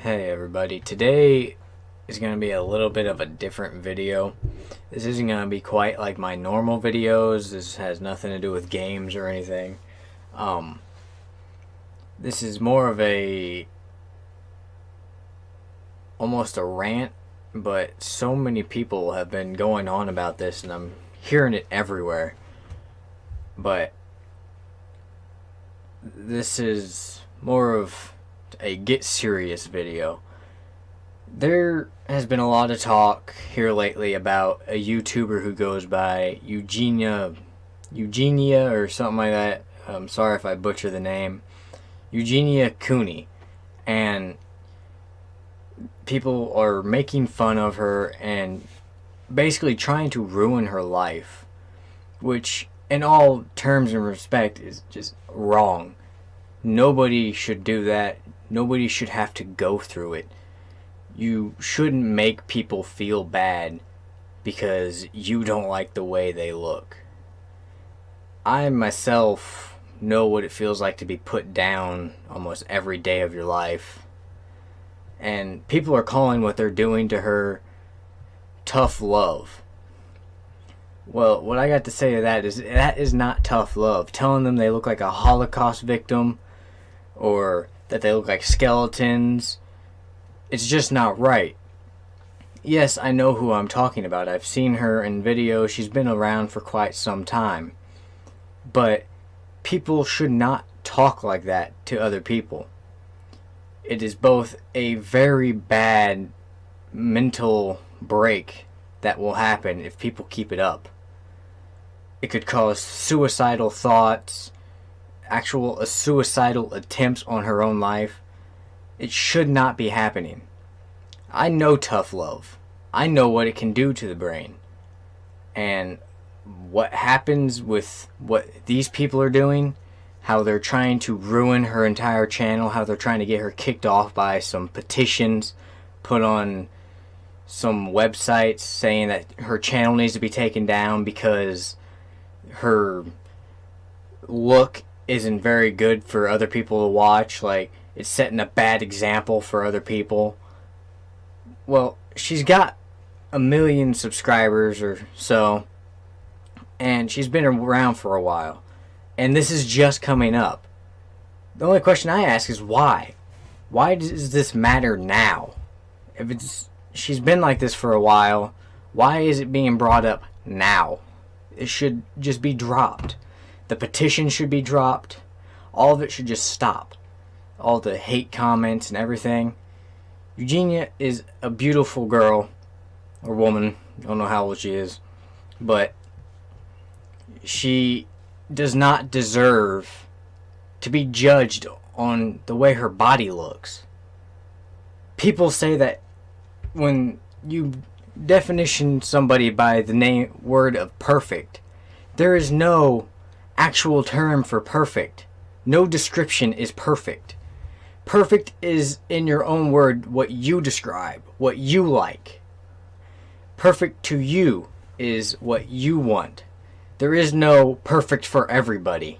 Hey everybody, today is going to be a little bit of a different video. This isn't going to be quite like my normal videos. This has nothing to do with games or anything. This is more of almost a rant, but so many people have been going on about this and I'm hearing it everywhere. But this is more of a get serious video. There has been a lot of talk here lately about a YouTuber who goes by Eugenia or something like that. I'm sorry if I butcher the name. Eugenia Cooney. And people are making fun of her and basically trying to ruin her life, which in all terms and respect is just wrong. Nobody should do that. Nobody should have to go through it. You shouldn't make people feel bad because you don't like the way they look. I myself know what it feels like to be put down almost every day of your life. And people are calling what they're doing to her tough love. Well, what I got to say to that is not tough love. Telling them they look like a Holocaust victim or that they look like skeletons, it's just not right. Yes, I know who I'm talking about. I've seen her in videos. She's been around for quite some time. But people should not talk like that to other people. It is both a very bad mental break that will happen if people keep it up. It could cause suicidal thoughts, actual suicidal attempts on her own life. It should not be happening. I know tough love. I know what it can do to the brain. And what happens with what these people are doing, how they're trying to ruin her entire channel, how they're trying to get her kicked off by some petitions put on some websites saying that her channel needs to be taken down because her look isn't very good for other people to watch. Like, it's setting a bad example for other people. Well, she's got 1 million subscribers or so, and she's been around for a while, and this is just coming up. The only question I ask is why? Why does this matter now? If she's been like this for a while, why is it being brought up now? It should just be dropped. The petition should be dropped. All of it should just stop. All the hate comments and everything. Eugenia is a beautiful girl or woman. I don't know how old she is. But she does not deserve to be judged on the way her body looks. People say that when you definition somebody by the word of perfect, there is no actual term for perfect. No description is perfect. Perfect is, in your own word, what you describe, what you like. Perfect to you is what you want. There is no perfect for everybody.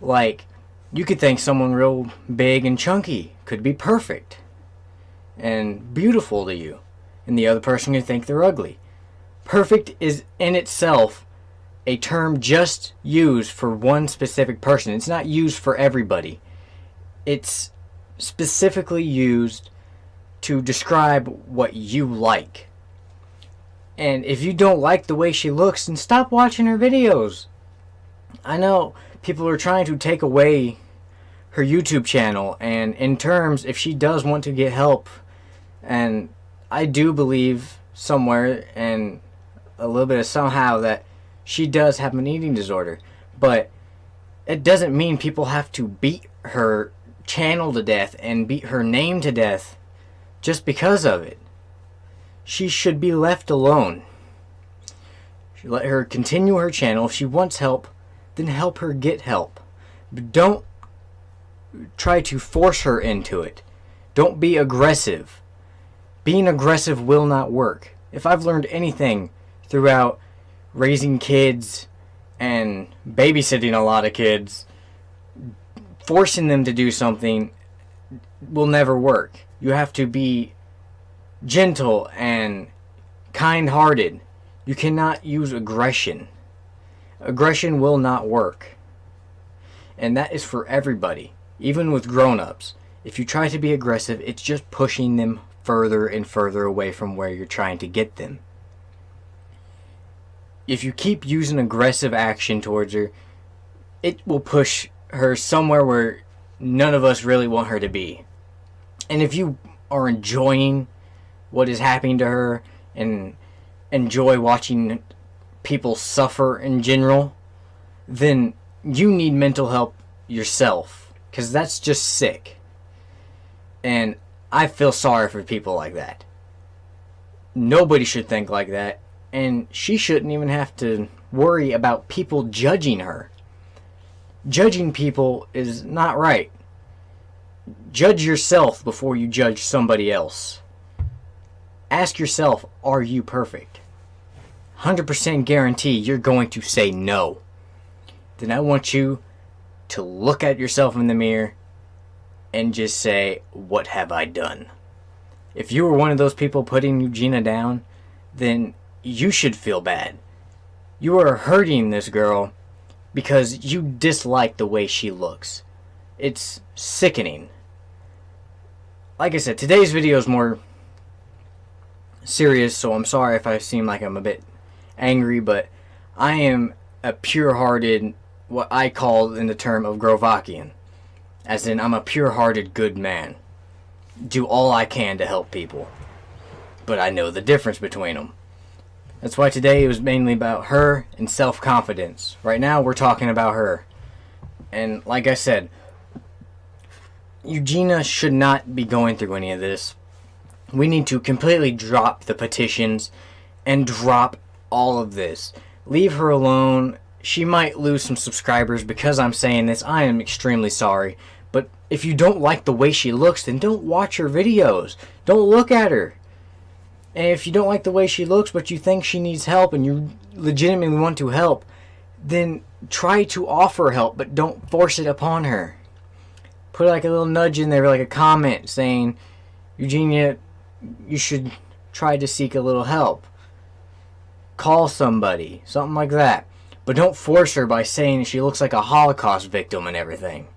Like, you could think someone real big and chunky could be perfect and beautiful to you, and the other person could think they're ugly. Perfect is in itself a term just used for one specific person. It's not used for everybody. It's specifically used to describe what you like. And if you don't like the way she looks, then stop watching her videos. I know people are trying to take away her YouTube channel, and in terms, if she does want to get help, and I do believe somewhere and a little bit of somehow that she does have an eating disorder, but it doesn't mean people have to beat her channel to death and beat her name to death just because of it. She should be left alone. Let her continue her channel. If she wants help, then help her get help. But don't try to force her into it. Don't be aggressive. Being aggressive will not work. If I've learned anything throughout raising kids and babysitting a lot of kids, forcing them to do something will never work. You have to be gentle and kind-hearted. You cannot use aggression. Aggression will not work. And that is for everybody, even with grown-ups. If you try to be aggressive, it's just pushing them further and further away from where you're trying to get them. If you keep using aggressive action towards her, it will push her somewhere where none of us really want her to be. And if you are enjoying what is happening to her and enjoy watching people suffer in general, then you need mental help yourself, because that's just sick. And I feel sorry for people like that. Nobody should think like that, and she shouldn't even have to worry about people judging her. Judging people is not right. Judge yourself before you judge somebody else. Ask yourself, are you perfect? 100% guarantee you're going to say no. Then I want you to look at yourself in the mirror and just say, what have I done? If you were one of those people putting Eugenia down, then you should feel bad. You are hurting this girl because you dislike the way she looks. It's sickening. Like I said, today's video is more serious, so I'm sorry if I seem like I'm a bit angry, but I am a pure-hearted, what I call in the term of Grovakian. As in, I'm a pure-hearted good man. Do all I can to help people. But I know the difference between them. That's why today it was mainly about her and self-confidence. Right now, we're talking about her. And like I said, Eugenia should not be going through any of this. We need to completely drop the petitions and drop all of this. Leave her alone. She might lose some subscribers because I'm saying this. I am extremely sorry. But if you don't like the way she looks, then don't watch her videos. Don't look at her. And if you don't like the way she looks, but you think she needs help and you legitimately want to help, then try to offer help, but don't force it upon her. Put like a little nudge in there, like a comment saying, Eugenia, you should try to seek a little help. Call somebody, something like that. But don't force her by saying she looks like a Holocaust victim and everything.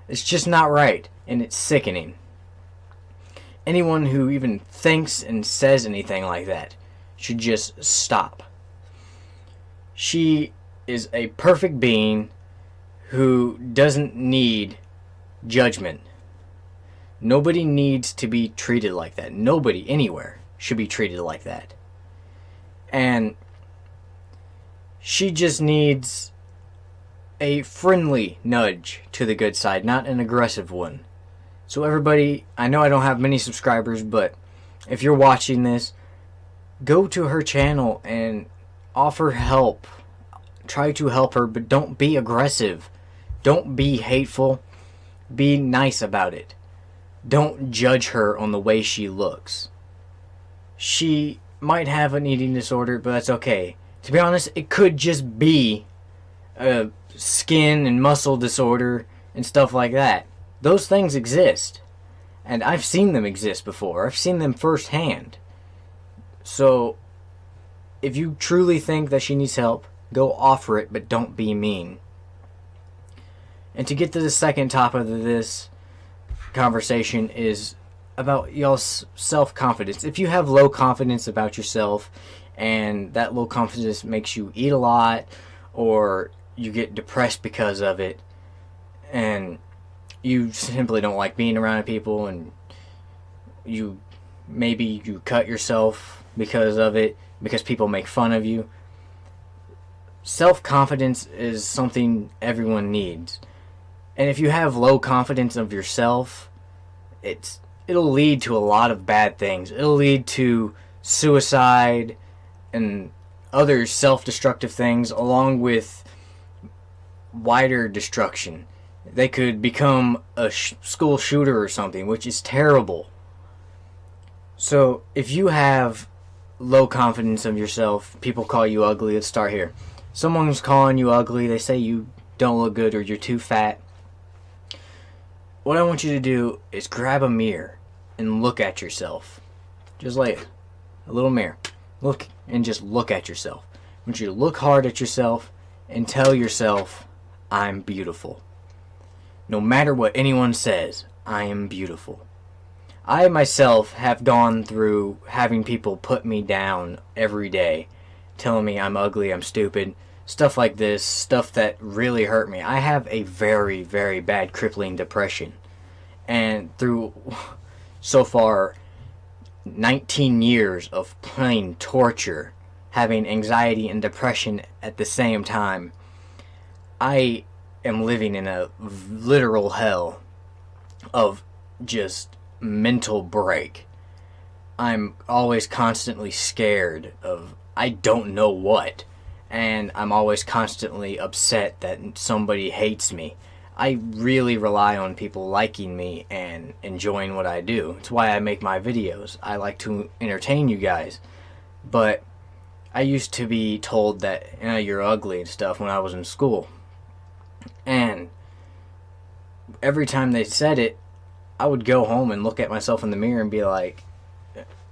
It's just not right, and it's sickening. Anyone who even thinks and says anything like that should just stop. She is a perfect being who doesn't need judgment. Nobody needs to be treated like that. Nobody anywhere should be treated like that. And she just needs a friendly nudge to the good side, not an aggressive one. So everybody, I know I don't have many subscribers, but if you're watching this, go to her channel and offer help. Try to help her, but don't be aggressive. Don't be hateful. Be nice about it. Don't judge her on the way she looks. She might have an eating disorder, but that's okay. To be honest, it could just be a skin and muscle disorder and stuff like that. Those things exist. And I've seen them exist before. I've seen them firsthand. So, if you truly think that she needs help, go offer it, but don't be mean. And to get to the second topic of this conversation is about y'all's self-confidence. If you have low confidence about yourself, and that low confidence makes you eat a lot, or you get depressed because of it, and you simply don't like being around people, and maybe you cut yourself because of it, because people make fun of you. Self-confidence is something everyone needs. And if you have low confidence of yourself, it'll lead to a lot of bad things. It'll lead to suicide and other self-destructive things, along with wider destruction. They could become a school shooter or something, which is terrible. So if you have low confidence of yourself, people call you ugly. Let's start here. Someone's calling you ugly. They say you don't look good or you're too fat. what I want you to do is grab a mirror and look at yourself. Just like a little mirror. Look and just look at yourself. I want you to look hard at yourself and tell yourself, I'm beautiful. No matter what anyone says, I am beautiful. I myself have gone through having people put me down every day, telling me I'm ugly, I'm stupid, stuff like this, stuff that really hurt me. I have a very, very bad crippling depression. And through, so far, 19 years of plain torture, having anxiety and depression at the same time, I am living in a literal hell of just mental break. I'm always constantly scared of I don't know what, and I'm always constantly upset that somebody hates me. I really rely on people liking me and enjoying what I do. It's why I make my videos. I like to entertain you guys. But I used to be told that you're ugly and stuff when I was in school. And every time they said it, I would go home and look at myself in the mirror and be like,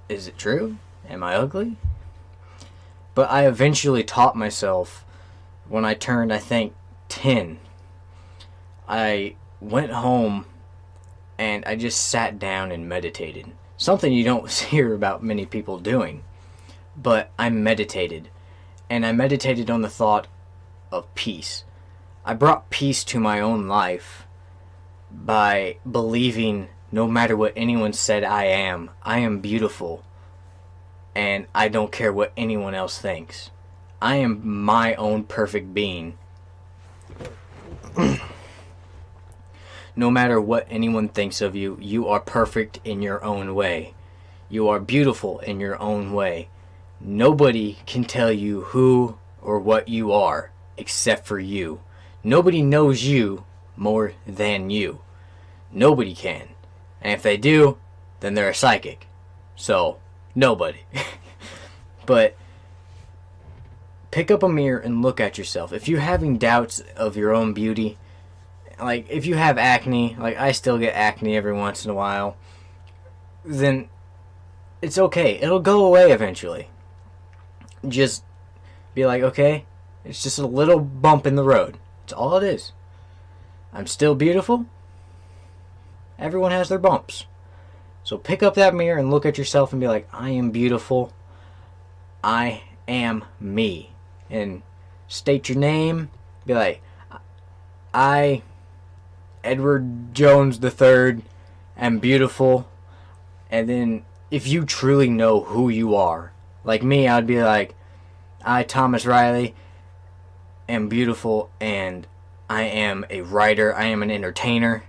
is it true? Am I ugly? But I eventually taught myself when I turned, I think, 10. I went home and I just sat down and meditated. Something you don't hear about many people doing. But I meditated. And I meditated on the thought of peace. I brought peace to my own life by believing no matter what anyone said I am beautiful. And I don't care what anyone else thinks. I am my own perfect being. No matter what anyone thinks of you, you are perfect in your own way. You are beautiful in your own way. Nobody can tell you who or what you are except for you. Nobody knows you more than you. Nobody can. And if they do, then they're a psychic. So, nobody. But pick up a mirror and look at yourself. If you're having doubts of your own beauty, like if you have acne, like I still get acne every once in a while, then it's okay. It'll go away eventually. Just be like, okay, it's just a little bump in the road. That's all it is. I'm still beautiful. Everyone has their bumps. So pick up that mirror and look at yourself and be like, I am beautiful. I am me. And state your name. Be like, I, Edward Jones III, am beautiful. And then if you truly know who you are, like me, I'd be like, I, Thomas Riley, am beautiful, and I am a writer, I am an entertainer,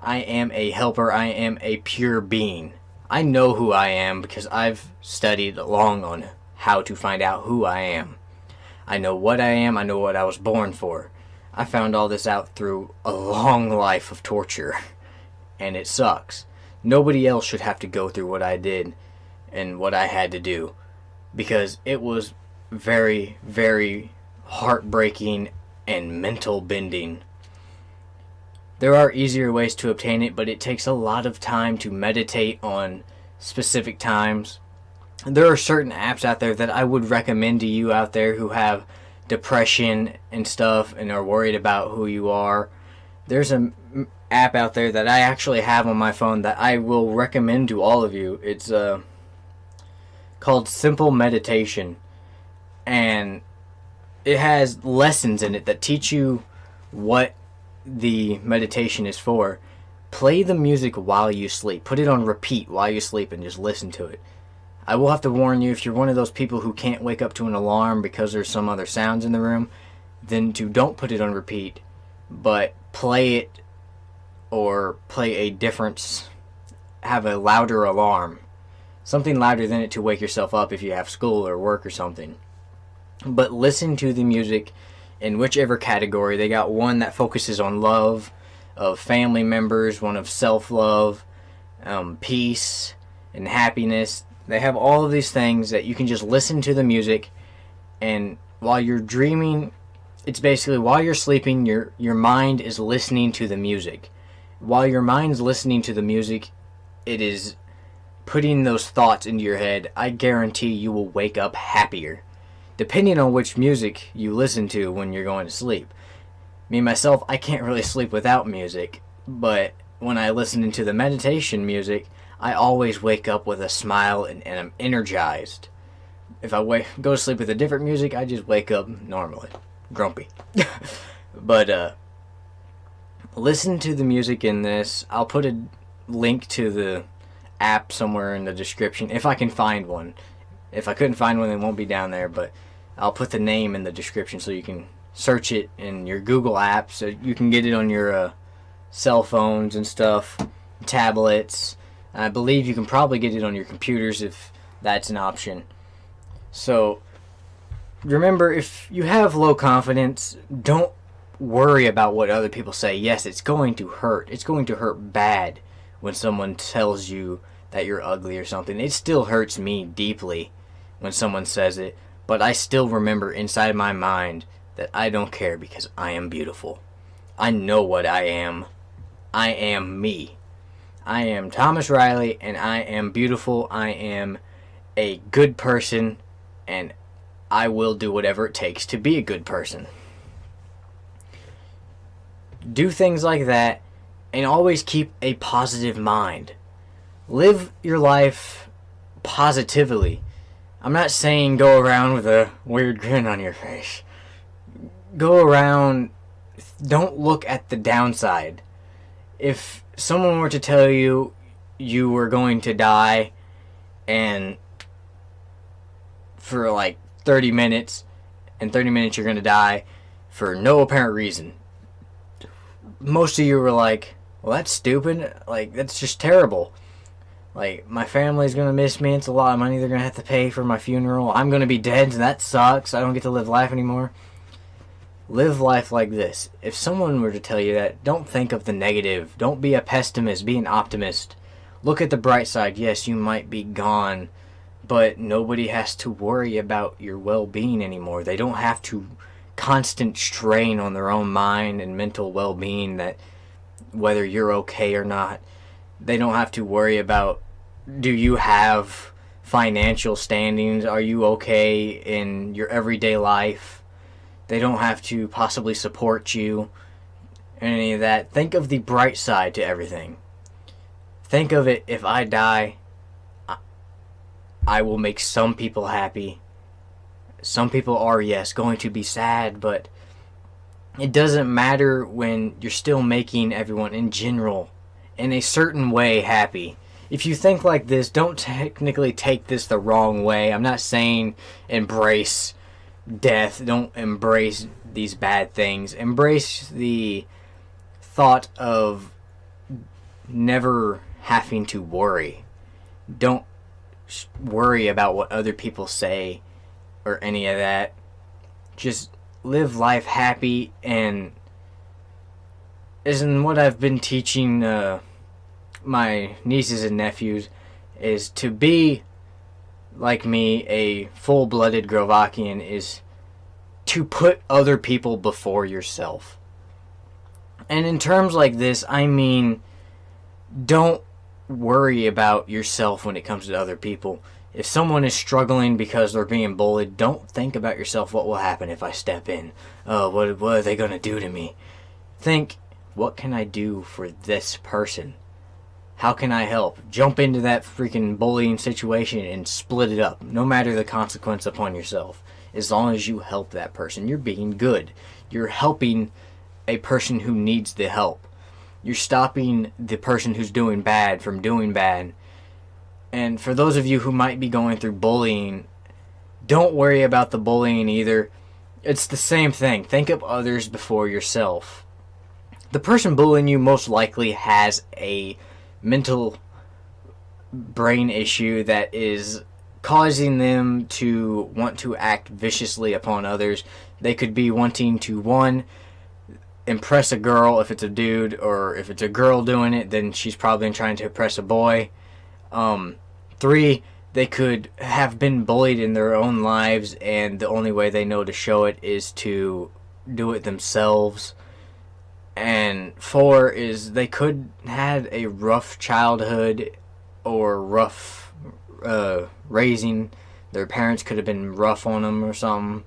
I am a helper, I am a pure being. I know who I am because I've studied long on how to find out who I am. I know what I am, I know what I was born for. I found all this out through a long life of torture, and it sucks. Nobody else should have to go through what I did and what I had to do, because it was very, very heartbreaking and mental bending. There are easier ways to obtain it, but it takes a lot of time to meditate on specific times. There are certain apps out there that I would recommend to you out there who have depression and stuff and are worried about who you are. There's an app out there that I actually have on my phone that I will recommend to all of you. It's called Simple Meditation, and it has lessons in it that teach you what the meditation is for. Play the music while you sleep. Put it on repeat while you sleep and just listen to it. I will have to warn you, if you're one of those people who can't wake up to an alarm because there's some other sounds in the room, then don't put it on repeat, but play it, or play a different, have a louder alarm. Something louder than it to wake yourself up if you have school or work or something. But listen to the music in whichever category. They got one that focuses on love of family members, one of self-love, peace, and happiness. They have all of these things that you can just listen to the music, and while you're dreaming, it's basically while you're sleeping, your mind is listening to the music. while your mind's listening to the music, it is putting those thoughts into your head. I guarantee you will wake up happier, depending on which music you listen to when you're going to sleep. Me myself, I can't really sleep without music, but when I listen into the meditation music, I always wake up with a smile and I'm energized. If I go to sleep with a different music, I just wake up normally, grumpy. But listen to the music in this. I'll put a link to the app somewhere in the description if I can find one. If I couldn't find one, it won't be down there, but I'll put the name in the description so you can search it in your Google apps. So you can get it on your cell phones and stuff, tablets. I believe you can probably get it on your computers if that's an option. So remember, if you have low confidence, don't worry about what other people say. Yes, it's going to hurt. It's going to hurt bad when someone tells you that you're ugly or something. It still hurts me deeply when someone says it, but I still remember inside my mind that I don't care because I am beautiful. I know what I am. I am me. I am Thomas Riley, and I am beautiful. I am a good person, and I will do whatever it takes to be a good person. Do things like that, and always keep a positive mind. Live your life positively. I'm not saying go around with a weird grin on your face. Go around, don't look at the downside. If someone were to tell you you were going to die and for like 30 minutes, in 30 minutes you're going to die for no apparent reason, most of you were like, well, that's stupid. Like, that's just terrible. Like, my family's going to miss me. It's a lot of money they're going to have to pay for my funeral. I'm going to be dead, and that sucks. I don't get to live life anymore. Live life like this. If someone were to tell you that, don't think of the negative. Don't be a pessimist. Be an optimist. Look at the bright side. Yes, you might be gone, but nobody has to worry about your well-being anymore. They don't have to constant strain on their own mind and mental well-being that whether you're okay or not. They don't have to worry about, do you have financial standings? Are you okay in your everyday life? They don't have to possibly support you, any of that. Think of the bright side to everything. Think of it, if I die, I will make some people happy. Some people are, yes, going to be sad, but it doesn't matter when you're still making everyone in general, in a certain way, happy. If you think like this, don't technically take this the wrong way. I'm not saying embrace death. Don't embrace these bad things. Embrace the thought of never having to worry. Don't worry about what other people say or any of that. Just live life happy, and isn't what I've been teaching my nieces and nephews is to be like me, a full-blooded Grovakian, is to put other people before yourself. And in terms like this, I mean, don't worry about yourself when it comes to other people. If someone is struggling because they're being bullied, don't think about yourself, what will happen if I step in? Oh, what are they going to do to me? Think, what can I do for this person? How can I help? Jump into that freaking bullying situation and split it up, no matter the consequence upon yourself. As long as you help that person, you're being good. You're helping a person who needs the help. You're stopping the person who's doing bad from doing bad. And for those of you who might be going through bullying, don't worry about the bullying either. It's the same thing. Think of others before yourself. The person bullying you most likely has a mental brain issue that is causing them to want to act viciously upon others. They could be wanting to, one, impress a girl if it's a dude, or if it's a girl doing it, then she's probably trying to impress a boy. 3, they could have been bullied in their own lives, and the only way they know to show it is to do it themselves. And 4 is they could had a rough childhood or rough raising. Their parents could have been rough on them or something.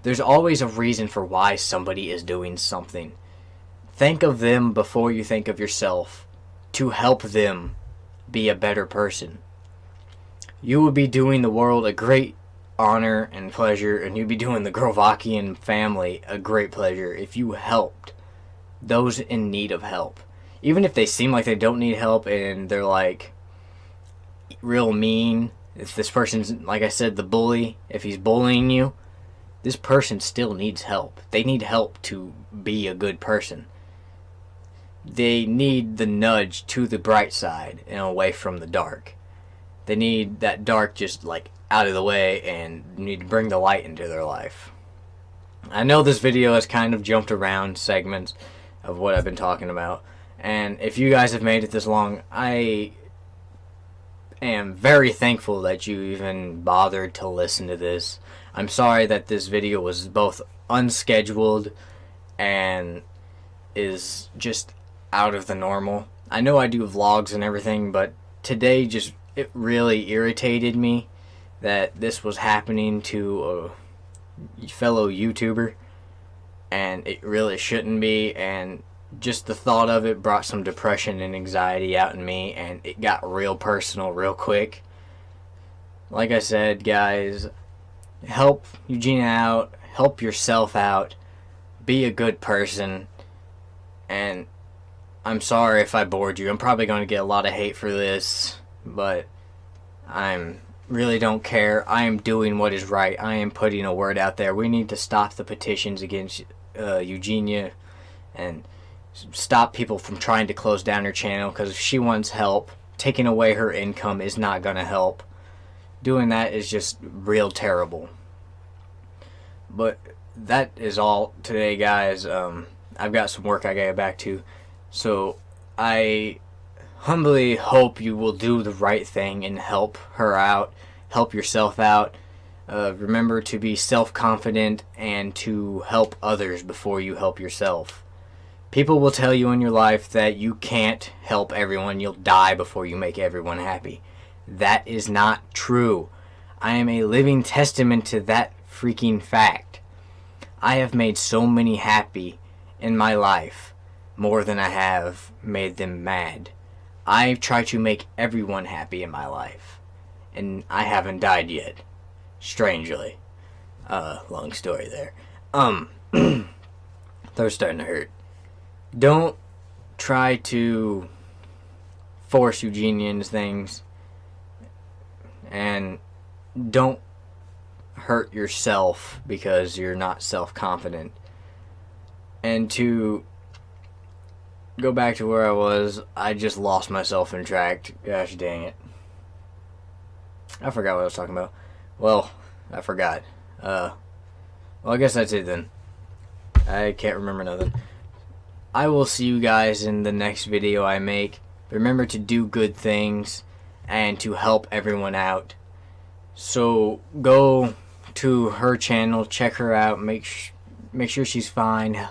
There's always a reason for why somebody is doing something. Think of them before you think of yourself, to help them be a better person. You would be doing the world a great honor and pleasure, and you'd be doing the Grovakian family a great pleasure if you helped those in need of help. Even if they seem like they don't need help and they're like real mean, if this person's, like I said, the bully, if he's bullying you, this person still needs help. They need help to be a good person. They need the nudge to the bright side and away from the dark. They need that dark just like out of the way and need to bring the light into their life. I know this video has kind of jumped around segments of what I've been talking about, and if you guys have made it this long, I am very thankful that you even bothered to listen to this. I'm sorry that this video was both unscheduled and is just out of the normal. I know I do vlogs and everything, but today just it really irritated me that this was happening to a fellow YouTuber, and it really shouldn't be, and just the thought of it brought some depression and anxiety out in me, and it got real personal real quick. Like I said, guys, help Eugenia out, help yourself out, be a good person, and I'm sorry if I bored you. I'm probably going to get a lot of hate for this, but I really don't care. I am doing what is right. I am putting a word out there. We need to stop the petitions against Eugenia and stop people from trying to close down her channel, because if she wants help, taking away her income is not going to help. Doing that is just real terrible. But that is all today, guys. I've got some work I gotta get back to. So I humbly hope you will do the right thing and help her out, help yourself out. Remember to be self-confident and to help others before you help yourself. People will tell you in your life that you can't help everyone. You'll die before you make everyone happy. That is not true. I am a living testament to that freaking fact. I have made so many happy in my life, more than I have made them mad. I try to make everyone happy in my life, and I haven't died yet, strangely. Long story there. They're starting to hurt. Don't try to force Eugenia into things, and don't hurt yourself because you're not self-confident. And to go back to where I was, I just lost myself in track. Gosh dang it. I forgot what I was talking about. Well, I forgot. Well, I guess that's it then. I can't remember nothing. I will see you guys in the next video I make. Remember to do good things and to help everyone out. So go to her channel, check her out, make sure she's fine.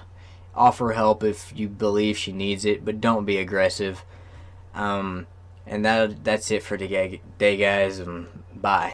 Offer help if you believe she needs it, but don't be aggressive. And that's it for today, guys. Bye.